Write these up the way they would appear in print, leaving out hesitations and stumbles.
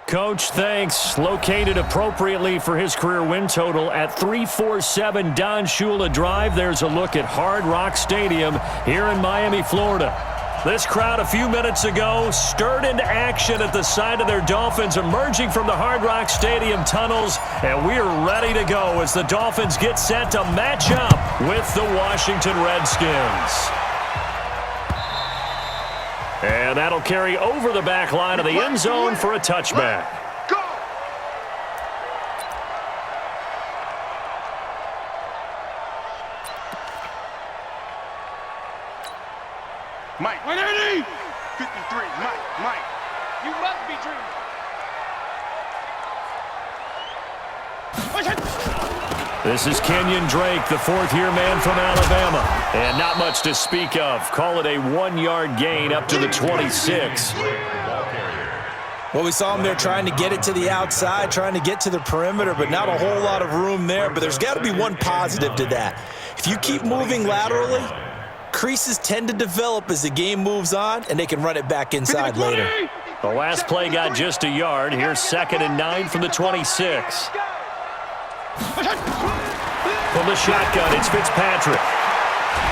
Coach, thanks. Located appropriately for his career win total at 347 Don Shula Drive. There's a look at Hard Rock Stadium here in Miami, Florida. This crowd a few minutes ago stirred into action at the side of their Dolphins emerging from the Hard Rock Stadium tunnels, and we are ready to go as the Dolphins get set to match up with the Washington Redskins. And that'll carry over the back line of the end zone for a touchback. Go! Mike. 180! 53, Mike. You must be dreaming. This is Kenyon Drake, the fourth-year man from Alabama. And not much to speak of. Call it a 1-yard gain up to the 26. Well, we saw him there trying to get it to the outside, trying to get to the perimeter, but not a whole lot of room there. But there's got to be one positive to that. If you keep moving laterally, creases tend to develop as the game moves on, and they can run it back inside later. The last play got just a yard. Here's 2nd and 9 from the 26. From the shotgun, it's Fitzpatrick.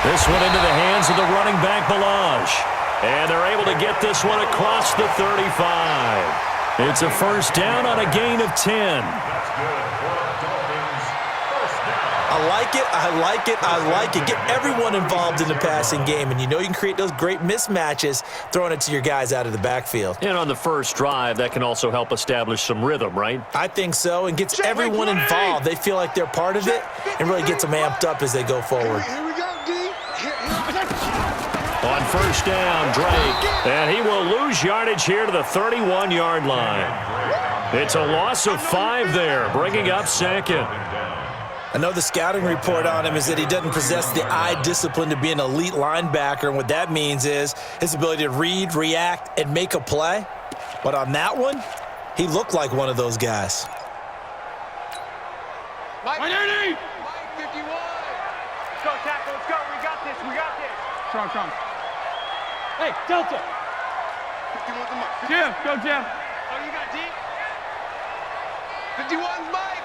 This one into the hands of the running back, Balaj. And they're able to get this one across the 35. It's a first down on a gain of 10. I like it. Get everyone involved in the passing game, and you know you can create those great mismatches throwing it to your guys out of the backfield. And on the first drive, that can also help establish some rhythm, right? I think so, and gets everyone involved. They feel like they're part of it and really gets them amped up as they go forward. Here we go, D. On first down, Drake. And he will lose yardage here to the 31-yard line. It's a loss of 5 there, bringing up 2nd. I know the scouting report on him is that he doesn't possess the eye discipline to be an elite linebacker, and what that means is his ability to read, react, and make a play. But on that one, he looked like one of those guys. Mike 180! Mike 51! Let's go, tackle, let's go. We got this. Strong. Hey, Delta! 51 to Mike. Jim, go, Jim. Oh, you got deep? 51's Mike!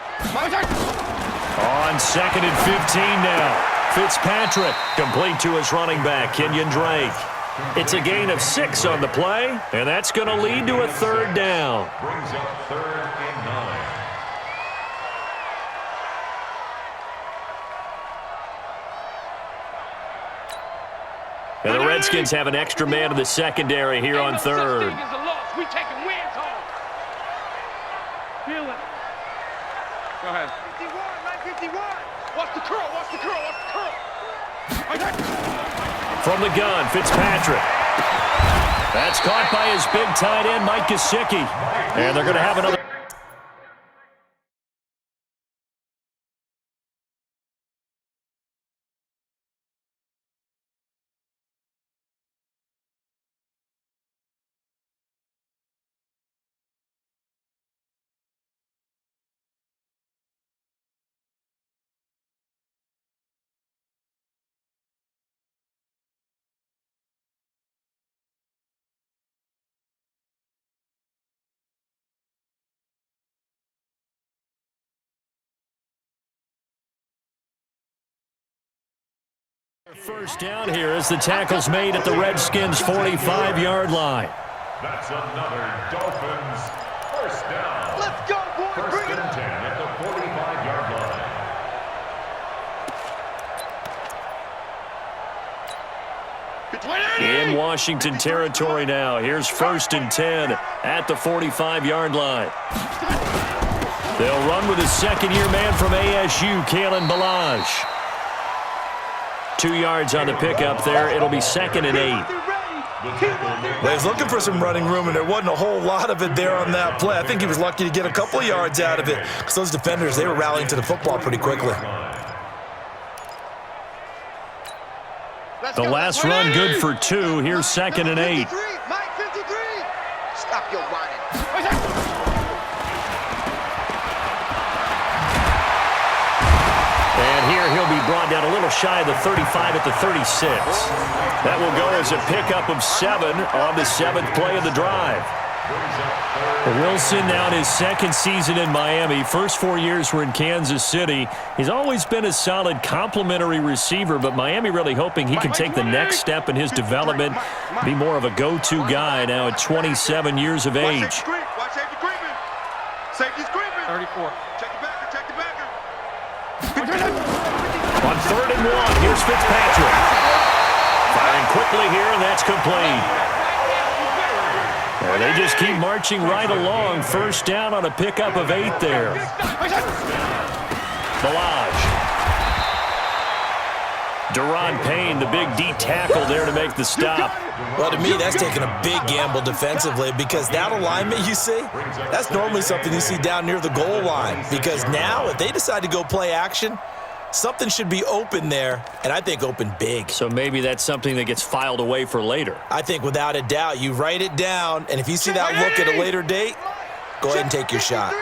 On 2nd and 15 now. Fitzpatrick complete to his running back, Kenyon Drake. It's a gain of 6 on the play, and that's going to lead to a 3rd down. Brings up 3rd and 9. And the Redskins have an extra man in the secondary here on 3rd. We taking wins home. Feel it. Go ahead. 51. Watch the curl. From the gun, Fitzpatrick. That's caught by his big tight end, Mike Gesicki. And they're going to have another. First down here as the tackle's made at the Redskins' 45-yard line. That's another Dolphins first down. Let's go, boys. First and 10 at the 45-yard line. In Washington territory now. Here's 1st and 10 at the 45-yard line. They'll run with his second-year man from ASU, Kalen Balaj. 2 yards on the pickup there. It'll be 2nd and 8. Well, he's looking for some running room, and there wasn't a whole lot of it there on that play. I think he was lucky to get a couple of yards out of it because those defenders, they were rallying to the football pretty quickly. The last run good for 2. Here's 2nd and 8. Mike 53. Stop your whining. And here he'll be brought down a little shy of the 35 at the 36. That will go as a pickup of 7 on the 7th play of the drive. Wilson now in his second season in Miami. First 4 years were in Kansas City. He's always been a solid complementary receiver, but Miami really hoping he can take the next step in his development, be more of a go-to guy now at 27 years of age. Watch safety creeping. Safety's creeping. 34. Check the backer, check the backer. On 3rd and 1, here's Fitzpatrick. Firing quickly here, and that's complete. They just keep marching right along. First down on a pickup of 8 there. Balaj. Deron Payne, the big D tackle there to make the stop. Well, to me, that's taking a big gamble defensively because that alignment you see, that's normally something you see down near the goal line. Because now, if they decide to go play action, something should be open there, and I think open big. So maybe that's something that gets filed away for later. I think without a doubt, you write it down, and if you see that look at a later date, go ahead and take your shot.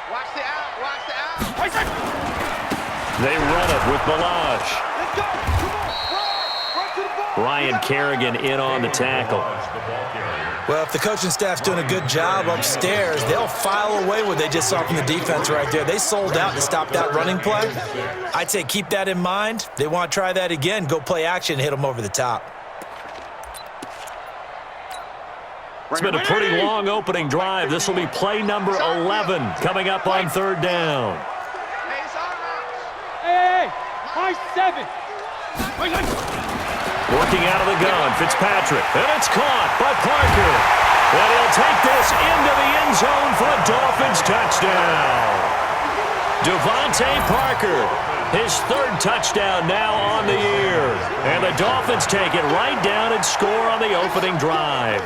Watch the out, watch the out. They run it with Balaj. Let's go. Come on, run to the ball. Ryan Kerrigan in on the tackle. Well, if the coaching staff's doing a good job upstairs, they'll file away what they just saw from the defense right there. They sold out to stop that running play. I'd say keep that in mind. They want to try that again, go play action, hit them over the top. It's been a pretty long opening drive. This will be play number 11 coming up on 3rd down. Hey, it's our house. Hey, high 7. Working out of the gun, Fitzpatrick, and it's caught by Parker. And he'll take this into the end zone for a Dolphins touchdown. Devontae Parker, his 3rd touchdown now on the year. And the Dolphins take it right down and score on the opening drive.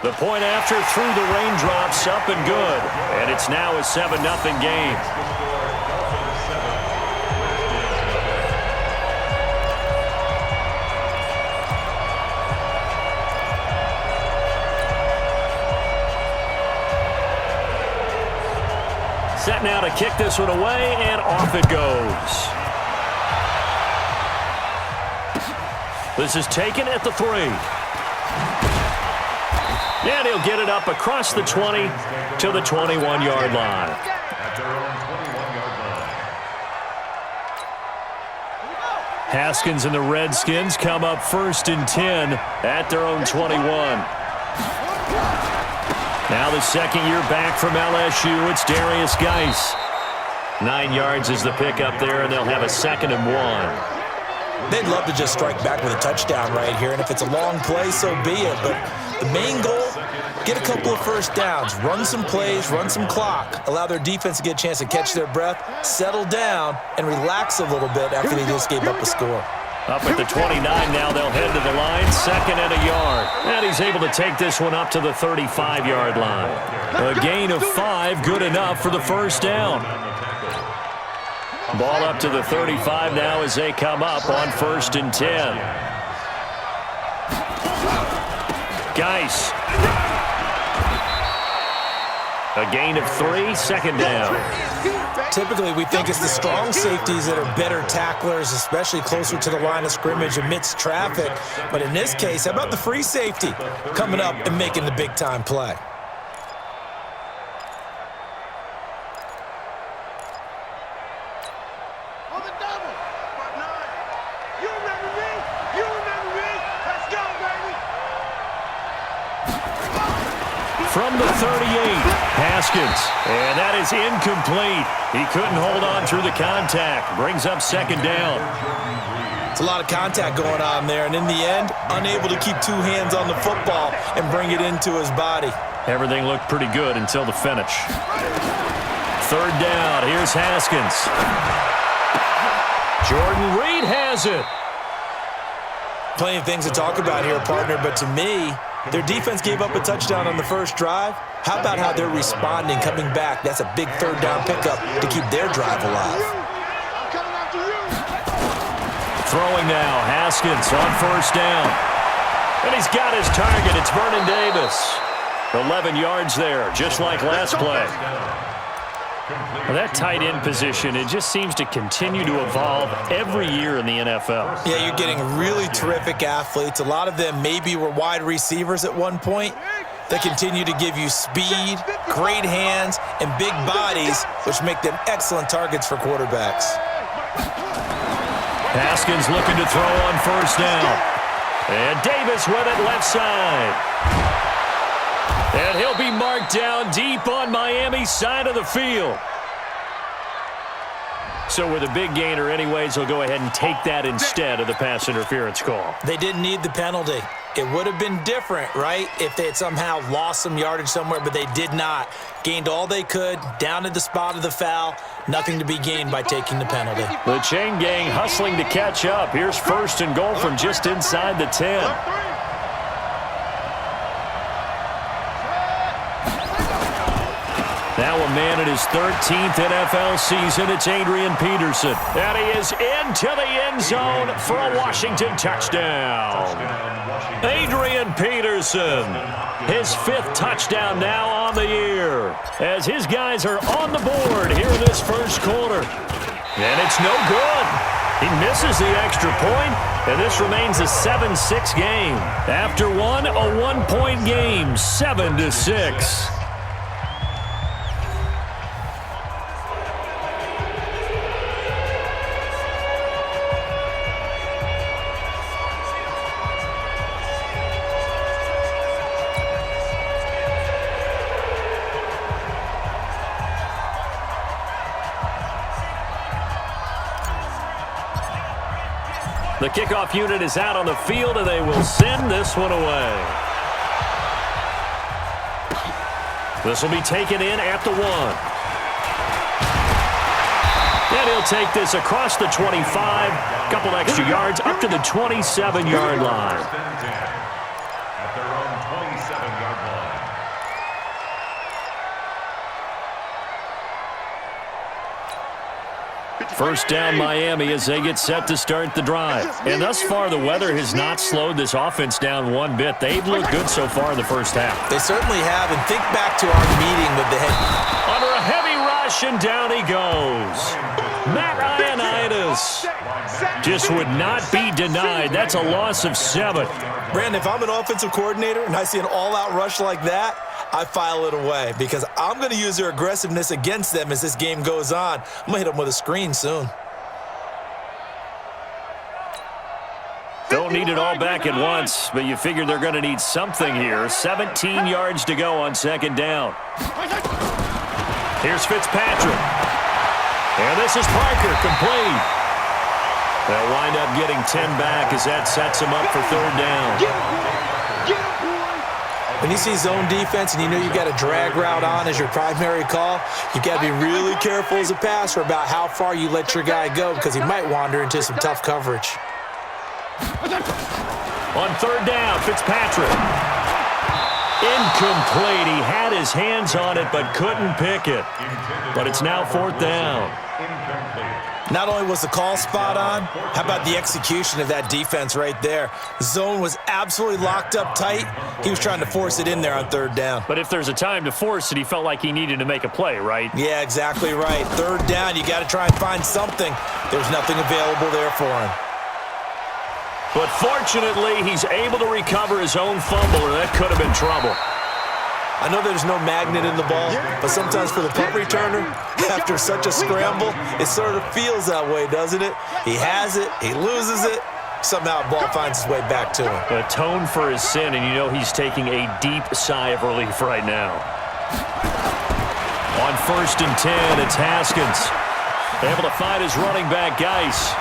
The point after through the raindrops, up and good. And it's now a 7-0 game. Set now to kick this one away, and off it goes. This is taken at the 3. And he'll get it up across the 20 to the 21-yard line. At their own 21-yard line. Haskins and the Redskins come up 1st and 10 at their own 21. Now the second year back from LSU, it's Darius Geis. 9 yards is the pickup there, and they'll have a 2nd and 1. They'd love to just strike back with a touchdown right here, and if it's a long play, so be it. But the main goal, get a couple of first downs, run some plays, run some clock, allow their defense to get a chance to catch their breath, settle down, and relax a little bit after they just gave up a score. Up at the 29 now, they'll head to the line, 2nd and a yard. And he's able to take this one up to the 35-yard line. A gain of 5, good enough for the first down. Ball up to the 35 now as they come up on 1st and 10. Geis. A gain of 3, 2nd down. Typically, we think it's the strong safeties that are better tacklers, especially closer to the line of scrimmage amidst traffic. But in this case, how about the free safety coming up and making the big-time play? On the double. 5-9. You remember me? You remember me? Let's go, baby. From the 38, Haskins. And that is incomplete. He couldn't hold on through the contact. Brings up 2nd down. It's a lot of contact going on there, and in the end, unable to keep 2 hands on the football and bring it into his body. Everything looked pretty good until the finish. 3rd down. Here's Haskins. Jordan Reed has it. Plenty of things to talk about here, partner, but to me, their defense gave up a touchdown on the first drive. How about how they're responding, coming back? That's a big 3rd down pickup to keep their drive alive. I'm coming after you. Throwing now, Haskins on 1st down. And he's got his target. It's Vernon Davis. 11 yards there, just like last play. Well, that tight end position, it just seems to continue to evolve every year in the NFL. Yeah, you're getting really terrific athletes. A lot of them maybe were wide receivers at one point. They continue to give you speed, great hands, and big bodies, which make them excellent targets for quarterbacks. Haskins looking to throw on first down. And Davis with it left side. And he'll be marked down deep on Miami's side of the field. So with a big gainer anyways, they'll go ahead and take that instead of the pass interference call. They didn't need the penalty. It would have been different, right, if they had somehow lost some yardage somewhere, but they did not. Gained all they could, down at the spot of the foul. Nothing to be gained by taking the penalty. The chain gang hustling to catch up. Here's first and goal from just inside the 10. Now a man in his 13th NFL season, it's Adrian Peterson. And he is into the end zone for a Washington touchdown. Adrian Peterson, his 5th touchdown now on the year, as his guys are on the board here in this first quarter. And it's no good. He misses the extra point, and this remains a 7-6 game. After one, a 1-point game, 7-6. The kickoff unit is out on the field, and they will send this one away. This will be taken in at the 1. And he'll take this across the 25, a couple extra yards, up to the 27-yard line. At their own 27-yard line. First down Miami as they get set to start the drive. And thus far, the weather has not slowed this offense down one bit. They've looked good so far in the first half. They certainly have, and think back to our meeting with the head. Under a heavy rush, and down he goes. Matt Ioannidis just would not be denied. That's a loss of 7. Brandon, if I'm an offensive coordinator and I see an all-out rush like that, I file it away because I'm going to use their aggressiveness against them as this game goes on. I'm going to hit them with a screen soon. Don't need it all back at once, but you figure they're going to need something here. 17 yards to go on second down. Here's Fitzpatrick. And this is Parker, complete. They'll wind up getting 10 back as that sets them up for third down. When you see zone defense and you know you've got a drag route on as your primary call, you've got to be really careful as a passer about how far you let your guy go because he might wander into some tough coverage. On third down, Fitzpatrick. Incomplete. He had his hands on it but couldn't pick it. But it's now fourth down. Not only was the call spot on, how about the execution of that defense right there? Zone was absolutely locked up tight. He was trying to force it in there on third down. But if there's a time to force it, he felt like he needed to make a play, right? Yeah, exactly right. Third down, you got to try and find something. There's nothing available there for him. But fortunately, he's able to recover his own fumble, or that could have been trouble. I know there's no magnet in the ball, but sometimes for the punt returner, after such a scramble, it sort of feels that way, doesn't it? He has it, he loses it, somehow the ball finds its way back to him. Atone for his sin, and you know he's taking a deep sigh of relief right now. On first and 10, it's Haskins. Able to find his running back, Geis.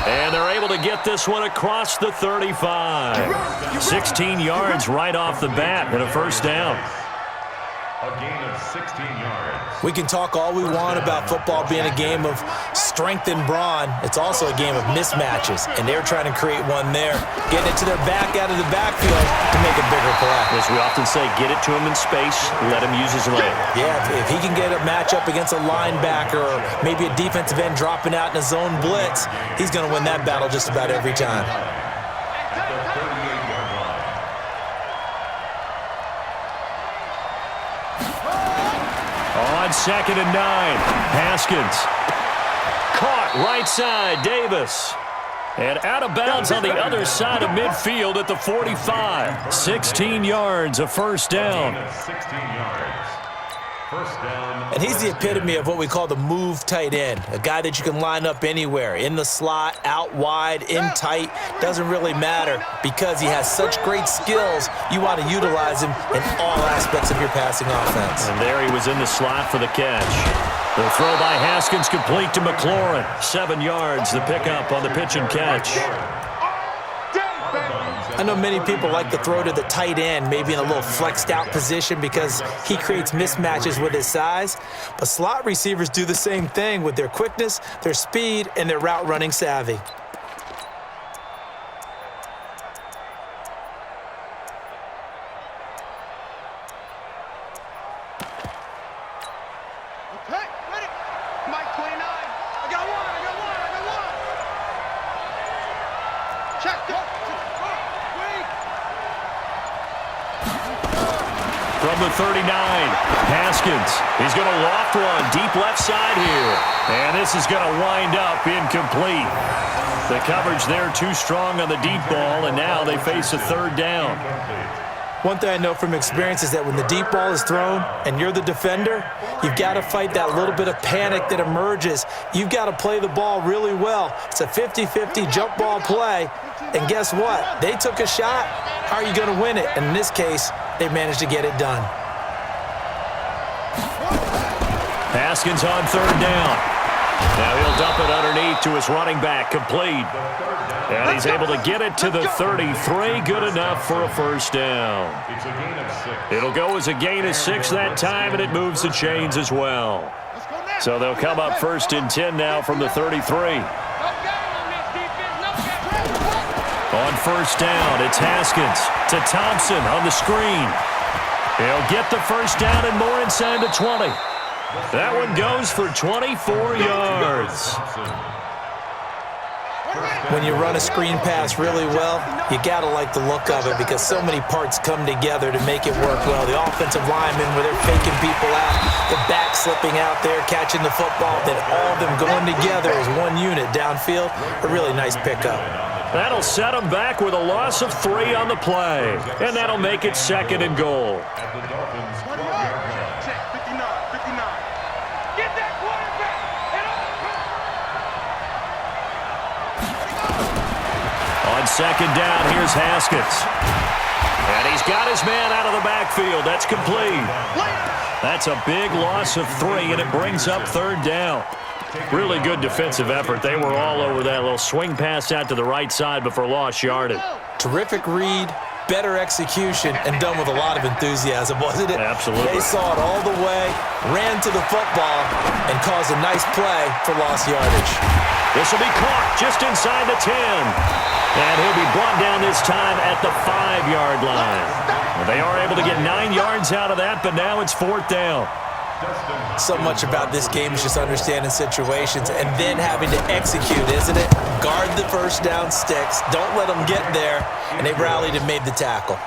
And they're able to get this one across the 35. 16 yards right off the bat and a first down. A gain of 16 yards. We can talk all we want about football being a game of strength and brawn. It's also a game of mismatches, and they're trying to create one there, getting it to their back out of the backfield to make a bigger play. As we often say, get it to him in space, let him use his leg. Yeah, if he can get a matchup against a linebacker or maybe a defensive end dropping out in a zone blitz, he's going to win that battle just about every time. At the 38-yard line. on 2nd and 9. Haskins. Caught right side, Davis. And out of bounds on the other side of midfield at the 45. 16 yards, a first down. 16 yards. First down. And he's the epitome of what we call the move tight end, a guy that you can line up anywhere, in the slot, out wide, in tight, doesn't really matter. Because he has such great skills, you want to utilize him in all aspects of your passing offense. And there he was in the slot for the catch. The throw by Haskins complete to McLaurin. 7 yards, the pickup on the pitch and catch. I know many people like to throw to the tight end, maybe in a little flexed out position because he creates mismatches with his size. But slot receivers do the same thing with their quickness, their speed, and their route running savvy. Okay, ready. Mike 29. I got one. Check, go. From the 39, Haskins. He's going to loft one deep left side here. And this is going to wind up incomplete. The coverage there too strong on the deep ball, and now they face a third down. One thing I know from experience is that when the deep ball is thrown and you're the defender, you've got to fight that little bit of panic that emerges. You've got to play the ball really well. It's a 50-50 jump ball play. And guess what? They took a shot. How are you going to win it? And in this case, they managed to get it done. Haskins on third down. Now he'll dump it underneath to his running back, complete. And he's able to get it to the 33, good enough for a first down. It's a gain of 6. It'll go as a gain of 6 that time, and it moves the chains as well. So they'll come up 1st and 10 now from the 33. On first down, it's Haskins to Thompson on the screen. He'll get the first down and more inside the 20. That one goes for 24 yards. When you run a screen pass really well, you got to like the look of it because so many parts come together to make it work well. The offensive linemen, where they're faking people out, the back slipping out there, catching the football, then all of them going together as one unit downfield. A really nice pickup. That'll set them back with a loss of 3 on the play, and that'll make it 2nd and goal. At the Dolphins' 12-yard line. Check, 59. Get that quarterback. On second down, here's Haskins. And he's got his man out of the backfield. That's complete. That's a big loss of 3, and it brings up third down. Really good defensive effort. They were all over that little swing pass out to the right side before lost yardage. Terrific read, better execution, and done with a lot of enthusiasm, wasn't it? Absolutely. They saw it all the way, ran to the football, and caused a nice play for lost yardage. This will be caught just inside the 10. And he'll be brought down this time at the 5-yard line. They are able to get 9 yards out of that, but now it's 4th down. So much about this game is just understanding situations and then having to execute, isn't it? Guard the first down sticks. Don't let them get there. And they rallied and made the tackle.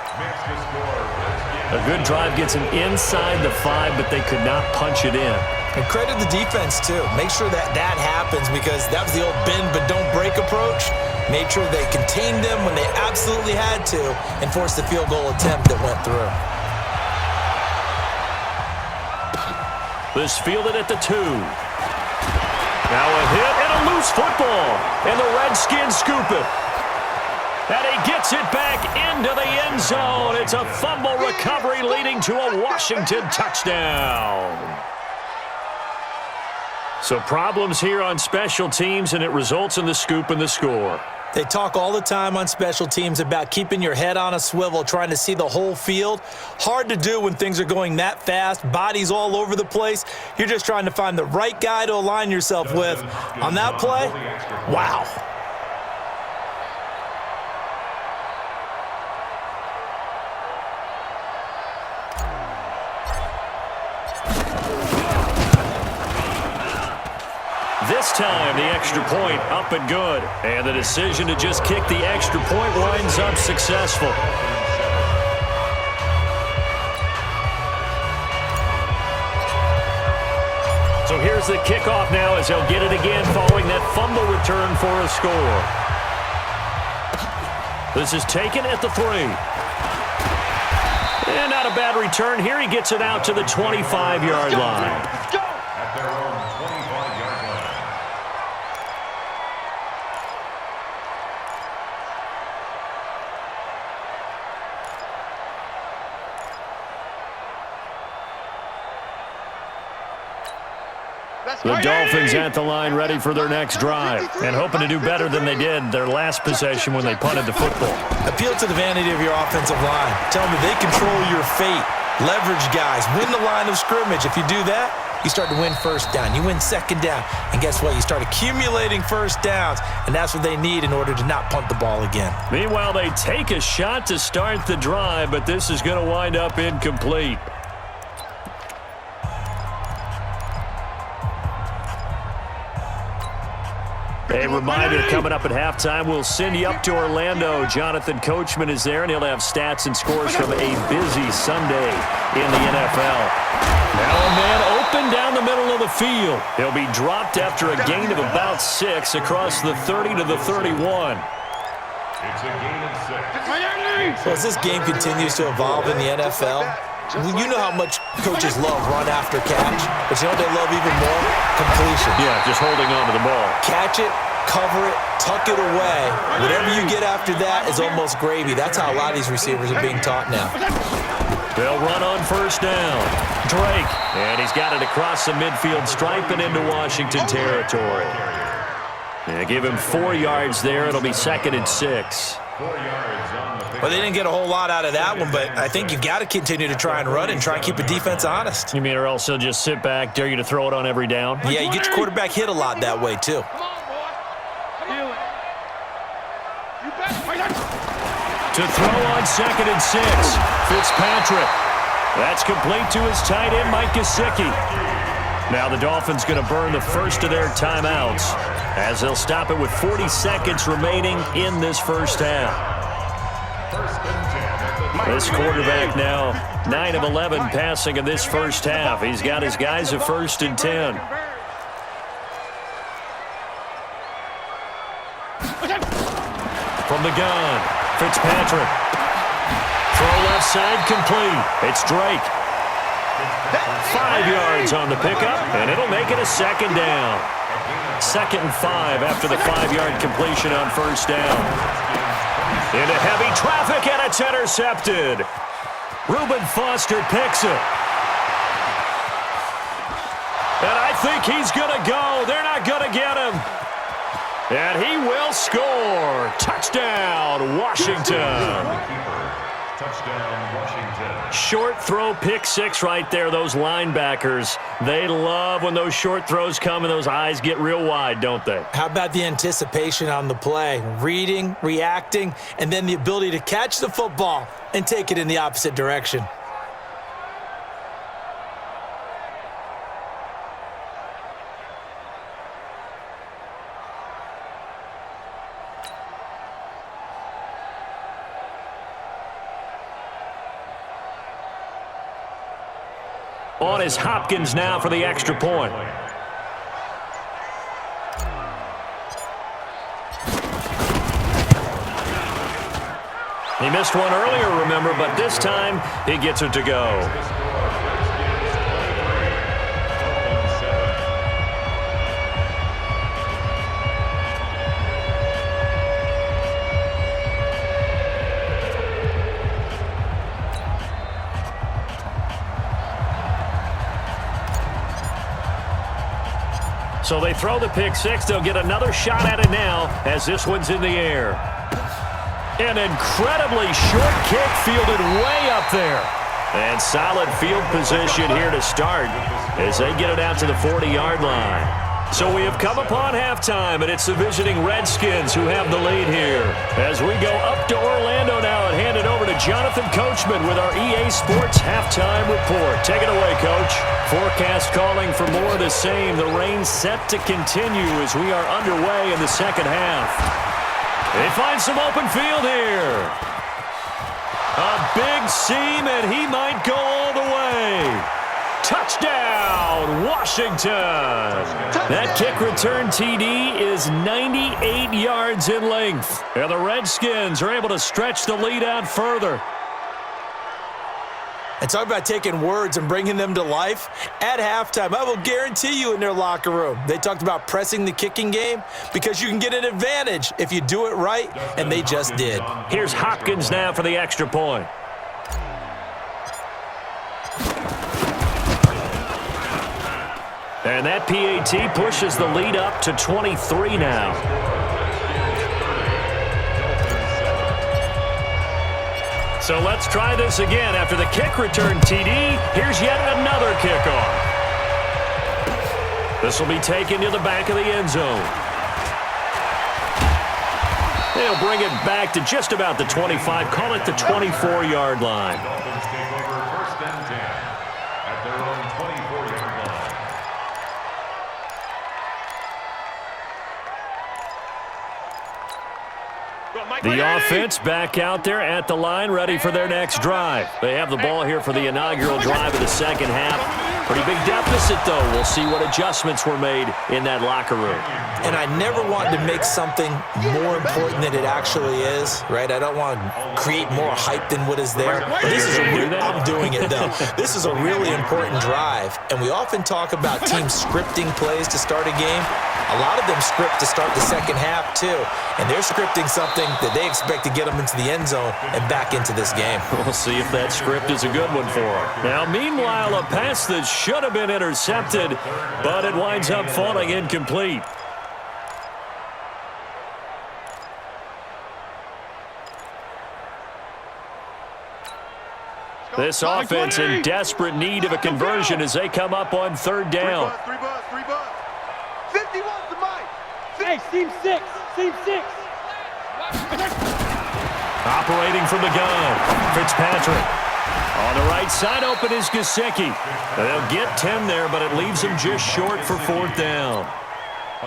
A good drive gets them inside the 5, but they could not punch it in. And credit the defense, too. Make sure that happens because that was the old bend but don't break approach. Made sure they contained them when they absolutely had to and forced the field goal attempt that went through. This fielded at the 2. Now a hit and a loose football. And the Redskins scoop it. And he gets it back into the end zone. It's a fumble recovery leading to a Washington touchdown. So problems here on special teams, and it results in the scoop and the score. They talk all the time on special teams about keeping your head on a swivel, trying to see the whole field. Hard to do when things are going that fast, bodies all over the place. You're just trying to find the right guy to align yourself with. On that play, wow. This time, the extra point up and good. And the decision to just kick the extra point winds up successful. So here's the kickoff now as they'll get it again following that fumble return for a score. This is taken at the 3. And not a bad return here. He gets it out to the 25-yard line. At their own 25-yard line. The Dolphins at the line ready for their next drive and hoping to do better than they did their last possession when they punted the football. Appeal to the vanity of your offensive line. Tell them that they control your fate. Leverage guys. Win the line of scrimmage. If you do that, you start to win first down. You win second down. And guess what? You start accumulating first downs, and that's what they need in order to not punt the ball again. Meanwhile, they take a shot to start the drive, but this is going to wind up incomplete. A reminder, coming up at halftime, we'll send you up to Orlando. Jonathan Coachman is there, and he'll have stats and scores from a busy Sunday in the NFL. Now a man open down the middle of the field. He'll be dropped after a gain of about 6 across the 30 to the 31. It's a gain of 6. So as this game continues to evolve in the NFL, you know how much coaches love run after catch, but you know what they love even more? Completion. Yeah, just holding on to the ball. Catch it, cover it, tuck it away. Whatever you get after that is almost gravy. That's how a lot of these receivers are being taught now. They'll run on first down. Drake, and he's got it across the midfield stripe and into Washington territory. Yeah, give him 4 yards there. It'll be 2nd and 6. 4 yards on the pick. Well, they didn't get a whole lot out of that one, but I think you've got to continue to try and run and try and keep the defense honest. You mean or else he'll just sit back, dare you to throw it on every down? Yeah, you get your quarterback hit a lot that way, too. To throw on 2nd and 6, Fitzpatrick. That's complete to his tight end, Mike Gesicki. Now the Dolphins going to burn the first of their timeouts as they'll stop it with 40 seconds remaining in this first half. This quarterback now 9 of 11 passing in this first half. He's got his guys at 1st and 10. From the gun, Fitzpatrick. Throw left side complete. It's Drake. 5 yards on the pickup, and it'll make it a 2nd down. 2nd and 5 after the 5-yard completion on first down. Into heavy traffic, and it's intercepted. Reuben Foster picks it. And I think he's going to go. They're not going to get him. And he will score. Touchdown, Washington. Touchdown, Washington. Short throw, pick 6 right there. Those linebackers, they love when those short throws come and those eyes get real wide, don't they? How about the anticipation on the play? Reading, reacting, and then the ability to catch the football and take it in the opposite direction. On is Hopkins now for the extra point. He missed one earlier, remember, but this time he gets it to go. So they throw the pick 6. They'll get another shot at it now as this one's in the air. An incredibly short kick fielded way up there. And solid field position here to start as they get it out to the 40-yard line. So we have come upon halftime, and it's the visiting Redskins who have the lead here. As we go up to Orlando now and hand it over to Jonathan Coachman with our EA Sports Halftime Report. Take it away, Coach. Forecast calling for more of the same. The rain set to continue as we are underway in the second half. They find some open field here. A big seam, and he might go all the way. Touchdown, Washington. That kick return TD is 98 yards in length. And the Redskins are able to stretch the lead out further. And talk about taking words and bringing them to life. At halftime, I will guarantee you in their locker room, they talked about pressing the kicking game because you can get an advantage if you do it right, and they just did. Here's Hopkins now for the extra point. And that PAT pushes the lead up to 23 now. So let's try this again. After the kick return TD, here's yet another kickoff. This will be taken to the back of the end zone. They'll bring it back to just about the 25, call it the 24-yard line. Dolphins take over first and 10 at their own 24-yard line. The offense back out there at the line, ready for their next drive. They have the ball here for the inaugural drive of the second half. Pretty big deficit, though. We'll see what adjustments were made in that locker room. And I never want to make something more important than it actually is, right? I don't want to create more hype than what is there. But this is I'm doing it, though. This is a really important drive. And we often talk about teams scripting plays to start a game. A lot of them script to start the second half, too. And they're scripting something that they expect to get them into the end zone and back into this game. We'll see if that script is a good one for them. Now, meanwhile, a pass that should have been intercepted, but it winds up falling incomplete. This offense in desperate need of a conversion as they come up on third down. 51 to Mike. Hey, seam six. Operating from the gun, Fitzpatrick. On the right side, open is Gesicki. They'll get 10 there, but it leaves him just short for fourth down.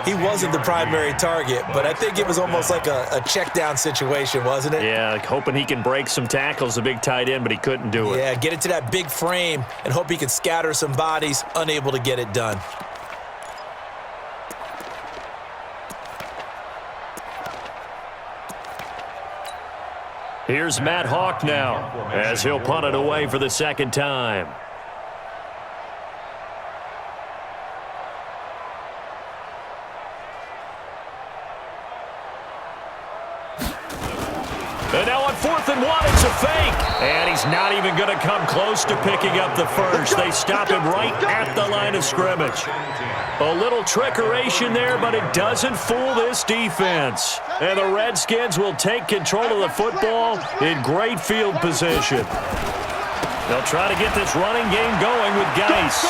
He wasn't the primary target, but I think it was almost like a check down situation, wasn't it? Yeah, like hoping he can break some tackles, a big tight end, but he couldn't do it. Yeah, get it to that big frame and hope he can scatter some bodies, unable to get it done. Here's Matt Hawk now as he'll punt it away for the second time. And now on 4th and 1, it's a fake. And he's not even going to come close to picking up the first. They stop him right at the line of scrimmage. A little trickeration there, but it doesn't fool this defense. And the Redskins will take control of the football in great field position. They'll try to get this running game going with Geis.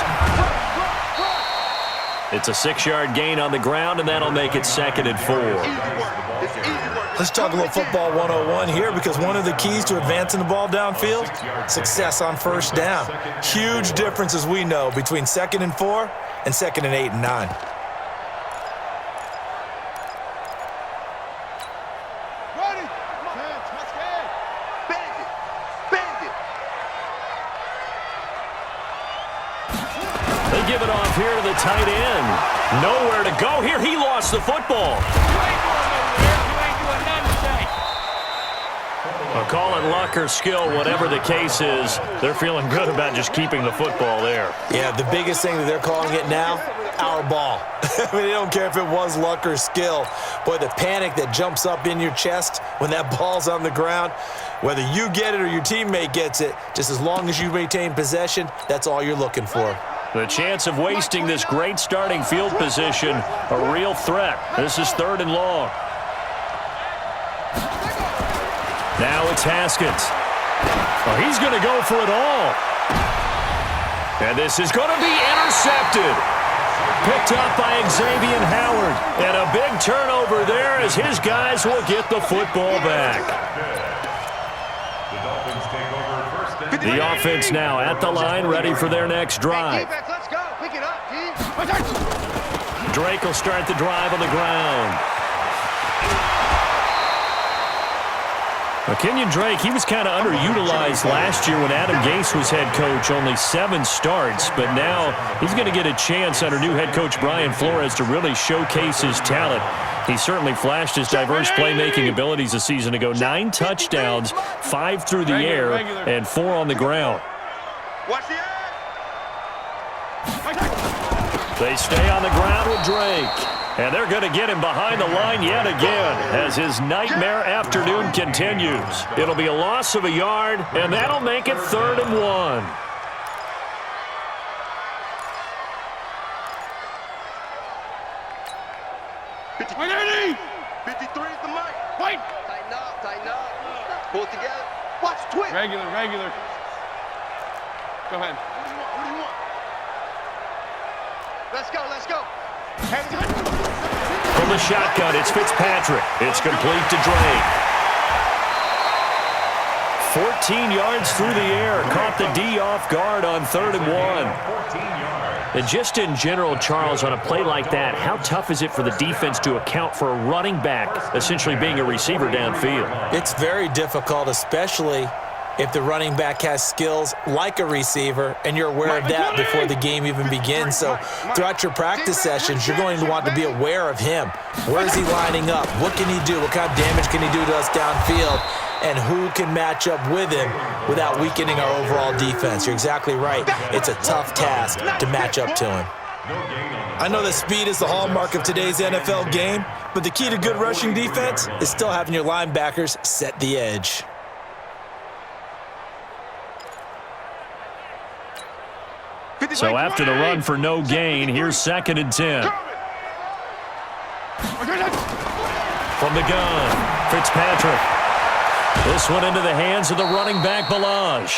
It's a 6-yard gain on the ground, and that'll make it 2nd and 4. Let's talk a little football 101 here, because one of the keys to advancing the ball downfield, success on first down. Huge difference, as we know, between 2nd and 4 and 2nd and 8 and 9. They give it off here to the tight end. Nowhere to go here. He lost the football. Call it luck or skill, whatever the case is, they're feeling good about just keeping the football there. Yeah, the biggest thing that they're calling it now, our ball. I mean, they don't care if it was luck or skill. Boy, the panic that jumps up in your chest when that ball's on the ground, whether you get it or your teammate gets it, just as long as you maintain possession, that's all you're looking for. The chance of wasting this great starting field position, a real threat. This is 3rd and long. Now it's Haskins. Oh, he's going to go for it all. And this is going to be intercepted. Picked up by Xavier Howard. And a big turnover there as his guys will get the football back. The offense now at the line, ready for their next drive. Drake will start the drive on the ground. Kenyon Drake, he was kind of underutilized last year when Adam Gase was head coach, only 7 starts, but now he's going to get a chance under new head coach Brian Flores to really showcase his talent. He certainly flashed his diverse playmaking abilities a season ago. 9 touchdowns, 5 through the air, and 4 on the ground. They stay on the ground with Drake. And they're going to get him behind the line yet again as his nightmare afternoon continues. It'll be a loss of a yard, and that'll make it 3rd and 1. Tighten up. Pull it together. Watch, twist. Regular. Go ahead. What do you want? Let's go. From the shotgun, it's Fitzpatrick. It's complete to Drake. 14 yards through the air. Caught the D off guard on 3rd and 1. And just in general, Charles, on a play like that, how tough is it for the defense to account for a running back essentially being a receiver downfield? It's very difficult, especially if the running back has skills like a receiver, and you're aware of that before the game even begins. So throughout your practice sessions, you're going to want to be aware of him. Where is he lining up? What can he do? What kind of damage can he do to us downfield? And who can match up with him without weakening our overall defense? You're exactly right. It's a tough task to match up to him. I know that speed is the hallmark of today's NFL game, but the key to good rushing defense is still having your linebackers set the edge. So after the run for no gain, here's 2nd and 10. From the gun, Fitzpatrick. This one into the hands of the running back, Balaj.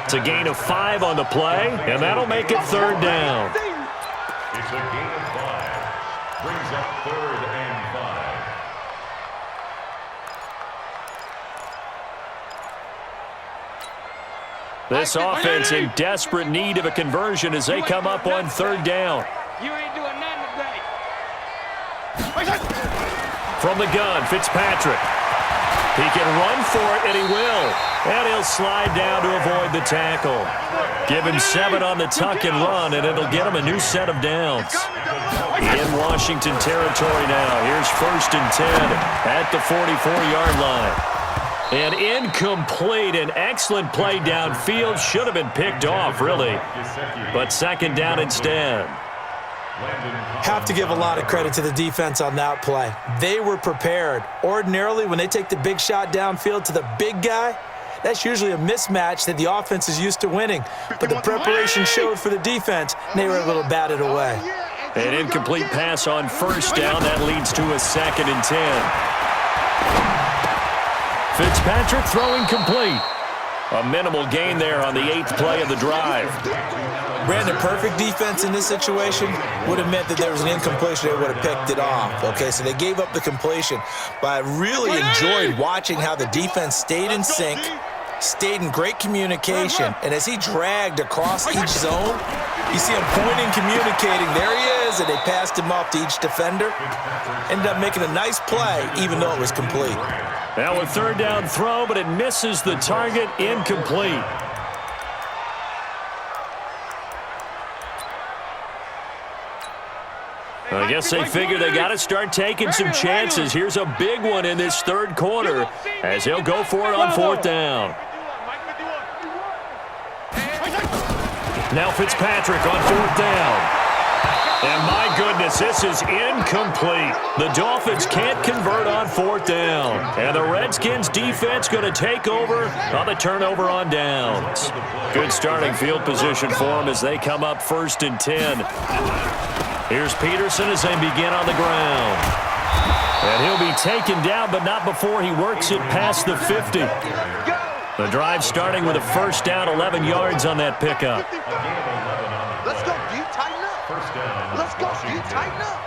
It's a gain of 5 on the play, and that'll make it 3rd down. It's a gain of 5. Brings up 3rd and 5. This offense in desperate need of a conversion as they come up on 3rd down. You ain't doing nothing today. From the gun, Fitzpatrick. He can run for it, and he will. And he'll slide down to avoid the tackle. Give him 7 on the tuck and run, and it'll get him a new set of downs. In Washington territory now. Here's 1st and 10 at the 44-yard line. And incomplete, an excellent play downfield. Should have been picked off, really. But 2nd down instead. Have to give a lot of credit to the defense on that play. They were prepared. Ordinarily, when they take the big shot downfield to the big guy, that's usually a mismatch that the offense is used to winning. But the preparation showed for the defense, and they were able to bat it away. An incomplete pass on 1st down. That leads to a 2nd and 10. Fitzpatrick throwing complete. A minimal gain there on the 8th play of the drive. Brandon, perfect defense in this situation would have meant that there was an incompletion. They would have picked it off. Okay, so they gave up the completion. But I really enjoyed watching how the defense stayed in sync, stayed in great communication, and as he dragged across each zone, you see him pointing, communicating. There he is, and they passed him off to each defender. Ended up making a nice play, even though it was complete. Now a 3rd down throw, but it misses the target, incomplete. I guess they figure they got to start taking some chances. Here's a big one in this 3rd quarter as he'll go for it on 4th down. Now Fitzpatrick on 4th down. And my goodness, this is incomplete. The Dolphins can't convert on 4th down. And the Redskins defense going to take over on the turnover on downs. Good starting field position for them as they come up 1st and 10. Here's Peterson as they begin on the ground. And he'll be taken down, but not before he works it past the 50. The drive starting with a 1st down, 11 yards on that pickup. Let's go, D. Tighten up. Let's go, D. Tighten up.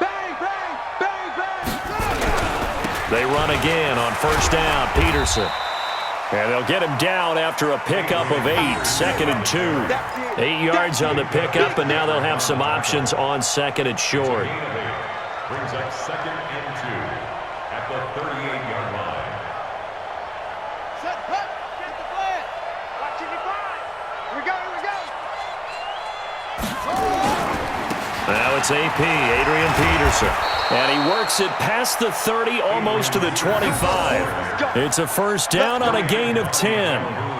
Bang, bang, bang, bang. They run again on 1st down, Peterson. And they'll get him down after a pickup of 8, 2nd and 2. 8 yards on the pickup, and now they'll have some options on 2nd and short. Brings up 2nd and 2 at the 38-yard line. it's AP, Adrian Peterson. And he works it past the 30, almost to the 25. It's a first down on a gain of 10.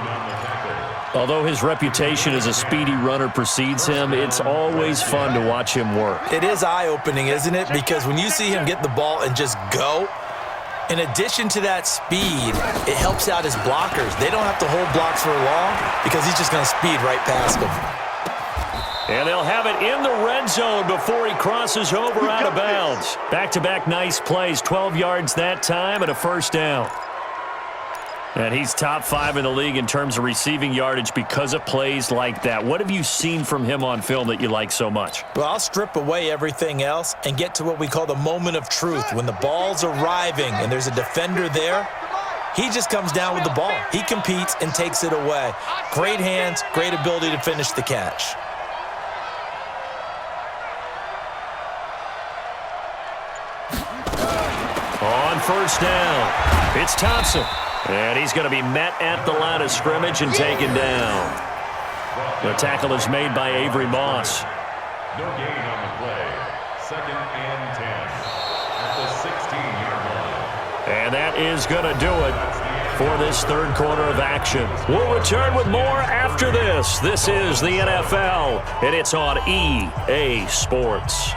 Although his reputation as a speedy runner precedes him, it's always fun to watch him work. It is eye-opening, isn't it? Because when you see him get the ball and just go, in addition to that speed, it helps out his blockers. They don't have to hold blocks for long because he's just going to speed right past them. And they'll have it in the red zone before he crosses over out of bounds. Back-to-back nice plays, 12 yards that time and a first down. And he's top 5 in the league in terms of receiving yardage because of plays like that. What have you seen from him on film that you like so much? Well, I'll strip away everything else and get to what we call the moment of truth. When the ball's arriving and there's a defender there, he just comes down with the ball. He competes and takes it away. Great hands, great ability to finish the catch. On first down, it's Thompson. And he's going to be met at the line of scrimmage and taken down. The tackle is made by Avery Moss. No gain on the play. 2nd and 10 at the 16-yard line. And that is going to do it for this third quarter of action. We'll return with more after this. This is the NFL, and it's on EA Sports.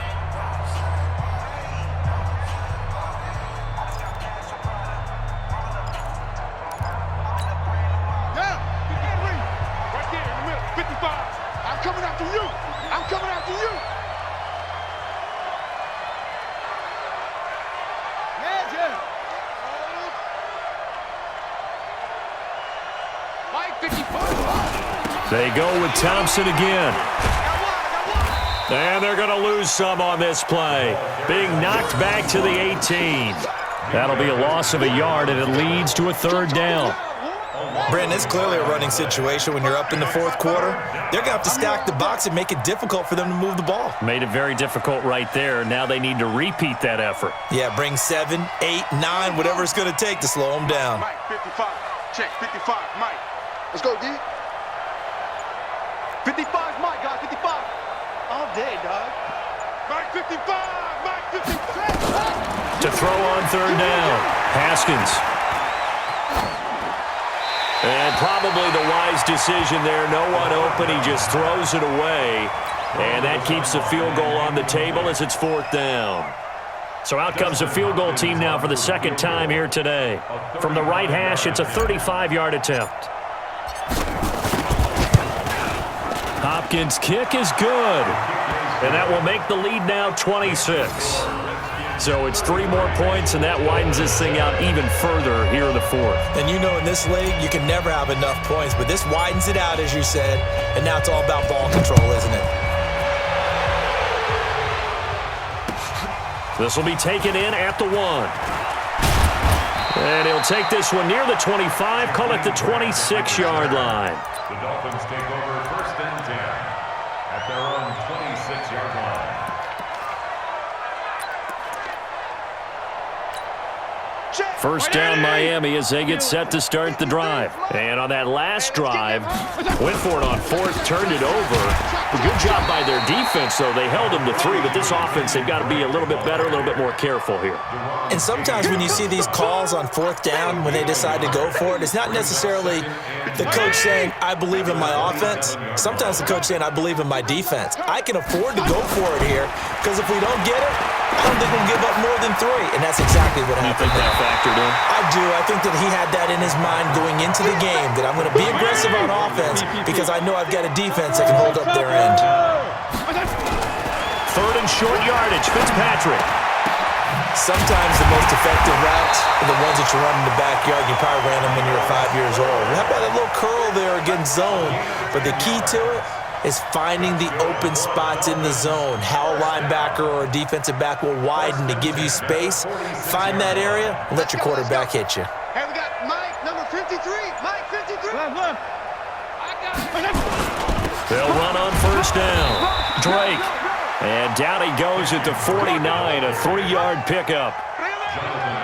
They go with Thompson again. And they're going to lose some on this play. Being knocked back to the 18. That'll be a loss of a yard, and it leads to a third down. Brandon, it's clearly a running situation when you're up in the fourth quarter. They're going to have to stack the box and make it difficult for them to move the ball. Made it very difficult right there. Now they need to repeat that effort. Yeah, bring 7, 8, 9, whatever it's going to take to slow them down. Mike, 55. Check, 55. Mike. Let's go, D. 55, Mike, guys, 55. All day, dog. Mike, 55. Mike, 56. To throw on third down, Haskins. And probably the wise decision there. No one open. He just throws it away. And that keeps the field goal on the table as it's fourth down. So out comes the field goal team now for the second time here today. From the right hash, it's a 35-yard attempt. Hopkins' kick is good. And that will make the lead now 26. So it's 3 more points, and that widens this thing out even further here in the fourth. And you know in this league, you can never have enough points, but this widens it out, as you said, and now it's all about ball control, isn't it? This will be taken in at the 1. And he'll take this one near the 25, call it the 26-yard line. The Dolphins take over 1st and 10 at their own 26-yard line. First down Miami as they get set to start the drive. And on that last drive, went for it on 4th, turned it over. A good job by their defense, though. They held them to 3, but this offense, they've got to be a little bit better, a little bit more careful here. And sometimes when you see these calls on 4th down, when they decide to go for it, it's not necessarily the coach saying, I believe in my offense. Sometimes the coach saying, I believe in my defense. I can afford to go for it here, because if we don't get it, I don't think we'll give up more than 3, and that's exactly what happened. You think that factored in? I do. I think that he had that in his mind going into the game, that I'm going to be aggressive on offense because I know I've got a defense that can hold up their end. 3rd and short yardage, Fitzpatrick. Sometimes the most effective routes are the ones that you run in the backyard. You probably ran them when you were 5 years old. How about a little curl there against zone? But the key to it is finding the open spots in the zone. How a linebacker or a defensive back will widen to give you space. Find that area and let your quarterback hit you. Hey, we got Mike, number 53. Mike, 53. Left. They'll run on first down. Drake. And down he goes at the 49, a 3-yard pickup.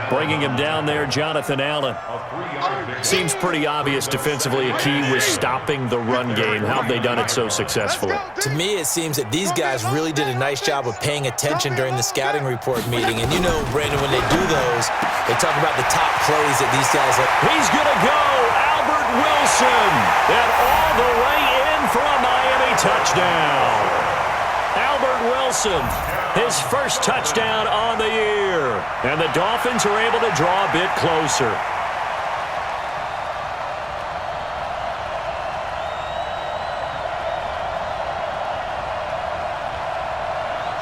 Bringing him down there, Jonathan Allen. Seems pretty obvious defensively a key was stopping the run game. How have they done it so successfully? To me, it seems that these guys really did a nice job of paying attention during the scouting report meeting. And you know, Brandon, when they do those, they talk about the top plays that these guys have. He's going to go, Albert Wilson, and all the way in for a Miami touchdown. Albert Wilson, his first touchdown on the year. And the Dolphins are able to draw a bit closer.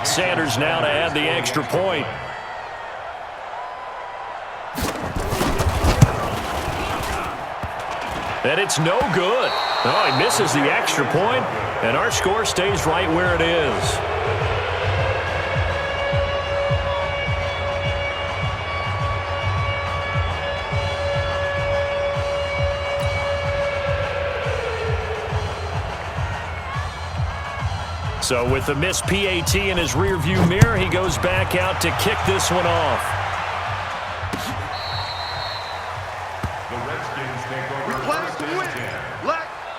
Sanders now to add the extra point. And it's no good. Oh, he misses the extra point, and our score stays right where it is. So with the missed PAT in his rearview mirror, he goes back out to kick this one off. The Redskins take over first and 10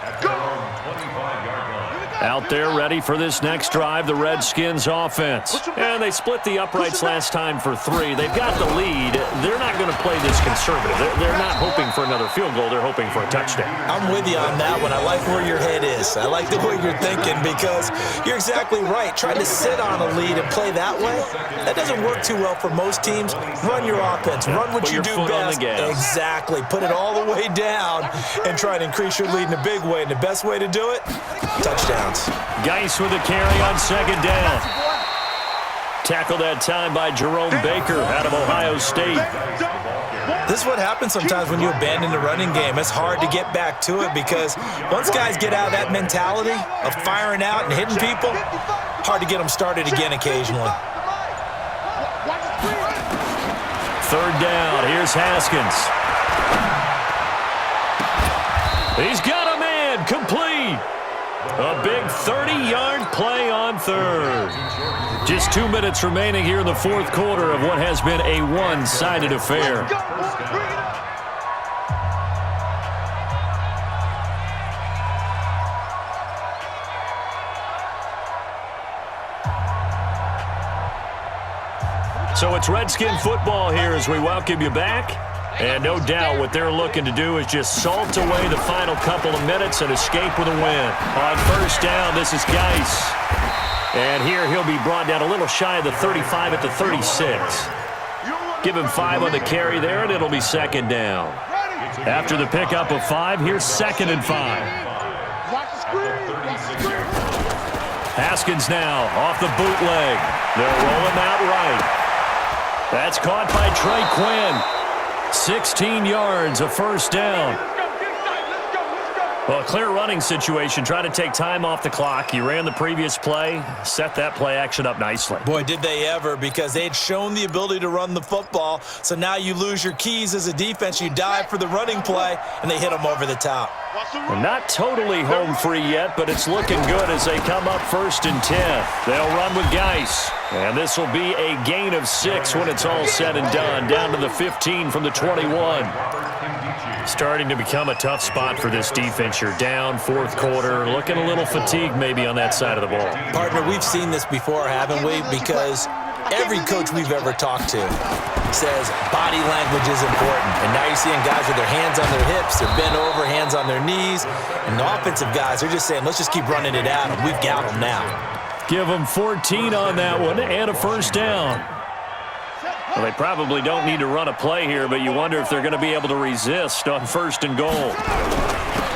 at their own 25-yard line. Out there ready for this next drive, the Redskins offense. And they split the uprights last time for 3. They've got the lead. They're not going to play this conservative. They're not hoping for another field goal. They're hoping for a touchdown. I'm with you on that one. I like where your head is. I like the way you're thinking because you're exactly right. Trying to sit on a lead and play that way, that doesn't work too well for most teams. Run your offense. Run what you do best. Exactly. Put it all the way down and try to increase your lead in a big way. And the best way to do it, touchdowns. Geis with a carry on second down. Tackled that time by Jerome Baker out of Ohio State. This is what happens sometimes when you abandon the running game. It's hard to get back to it because once guys get out of that mentality of firing out and hitting people, hard to get them started again occasionally. Third down. Here's Haskins. He's got a man. Complete. A big 30-yard play on third. Just 2 minutes remaining here in the fourth quarter of what has been a one-sided affair. So it's Redskin football here as we welcome you back. And no doubt what they're looking to do is just salt away the final couple of minutes and escape with a win. On first down, this is Geis. And here he'll be brought down a little shy of the 35 at the 36. Give him 5 on the carry there, and it'll be second down. After the pickup of 5, here's second and 5. Haskins now off the bootleg. They'll roll him out right. That's caught by Trey Quinn. 16 yards, a first down. Well, a clear running situation. Try to take time off the clock. He ran the previous play, set that play action up nicely. Boy, did they ever, because they had shown the ability to run the football. So now you lose your keys as a defense. You dive for the running play, and they hit them over the top. Well, not totally home free yet, but it's looking good as they come up first and 10. They'll run with Geis. And this will be a gain of 6 when it's all said and done. Down to the 15 from the 21. Starting to become a tough spot for this defense. You're down fourth quarter, looking a little fatigued maybe on that side of the ball. Partner, we've seen this before, haven't we? Because every coach we've ever talked to says body language is important. And now you're seeing guys with their hands on their hips, they're bent over, hands on their knees. And the offensive guys, they're just saying, let's just keep running it at them. We've got them now. Give them 14 on that one and a first down. Well, they probably don't need to run a play here, but you wonder if they're going to be able to resist on first and goal.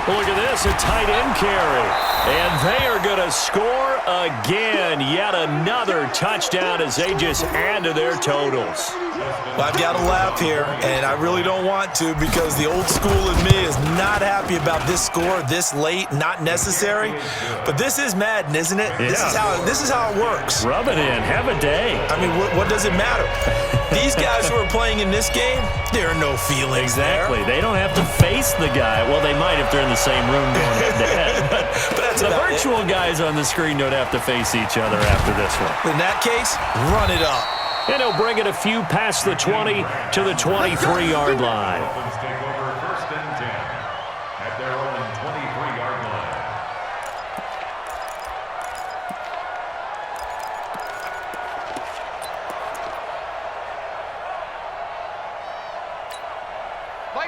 Look at this, a tight end carry. And they are going to score again. Yet another touchdown as they just add to their totals. Well, I've got to laugh here, and I really don't want to because the old school in me is not happy about this score this late, not necessary. But this is Madden, isn't it? Yeah. This is how it works. Rub it in. Have a day. I mean, what does it matter? These guys who are playing in this game, there are no feelings Exactly. there. They don't have to face the guy. Well, they might if they're in the same room going head-to-head. But that's the about virtual guys on the screen don't have to face each other after this one. In that case, run it up. And he'll bring it a few past the 20 to the 23-yard line. Dolphins take over 1st and 10 at their own 23-yard line.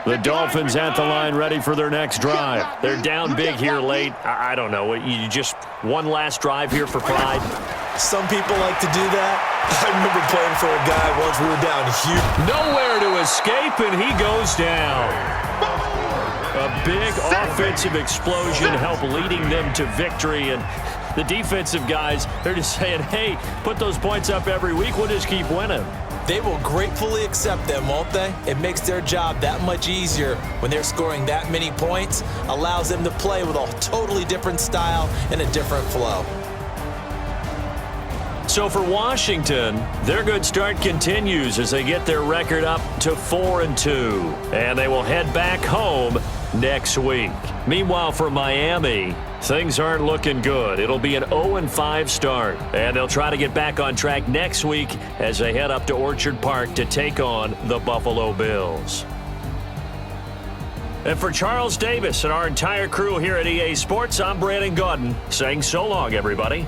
The Dolphins at the line ready for their next drive. They're down big here late. I don't know. You just one last drive here for pride? Some people like to do that. I remember playing for a guy once we were down huge. Nowhere to escape, and he goes down. A big offensive explosion helped leading them to victory, and the defensive guys, they're just saying, hey, put those points up every week. We'll just keep winning. They will gratefully accept them, won't they? It makes their job that much easier when they're scoring that many points, allows them to play with a totally different style and a different flow. So for Washington, their good start continues as they get their record up to 4-2, and they will head back home next week. Meanwhile, for Miami, things aren't looking good. It'll be an 0-5 start, and they'll try to get back on track next week as they head up to Orchard Park to take on the Buffalo Bills. And for Charles Davis and our entire crew here at EA Sports, I'm Brandon Gaudin saying so long, everybody.